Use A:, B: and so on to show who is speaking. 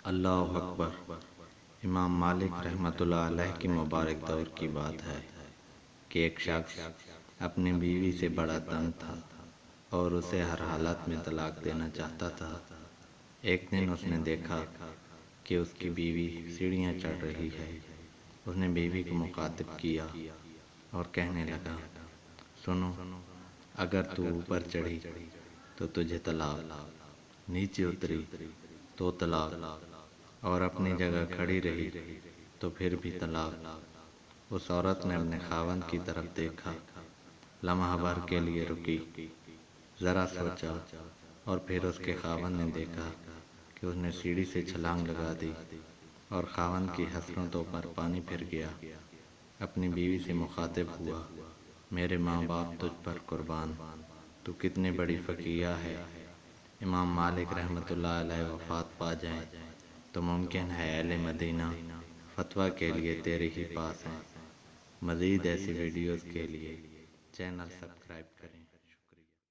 A: اللہ اکبر۔ امام مالک رحمۃ اللہ علیہ کی مبارک دور کی بات ہے کہ ایک شخص اپنی بیوی سے بڑا تنگ تھا اور اسے ہر حالت میں طلاق دینا چاہتا تھا۔ ایک دن اس نے دیکھا کہ اس کی بیوی سیڑھیاں چڑھ رہی ہے۔ اس نے بیوی کو مخاطب کیا اور کہنے لگا، سنو، اگر تو اوپر چڑھی تو تجھے طلاق، نیچے اتری تو طلاق، اور اپنی جگہ کھڑی رہی تو پھر بھی طلاق۔ اس عورت نے اپنے خاوند کی طرف دیکھا، لمحہ بھر کے لیے رکی، ذرا سوچا، اور پھر اس کے خاوند نے دیکھا کہ اس نے سیڑھی سے چھلانگ لگا دی اور خاوند کی حسرتوں پر پانی پھر گیا۔ اپنی بیوی سے مخاطب ہوا، میرے ماں باپ تجھ پر قربان، تو کتنی بڑی فقیہ ہے۔ امام مالک رحمۃ اللہ علیہ وفات پا جائیں تو ممکن ہے اہل مدینہ فتویٰ کے لیے تیرے ہی پاس ہیں۔ مزید ایسی ویڈیوز کے لیے چینل سبسکرائب کریں۔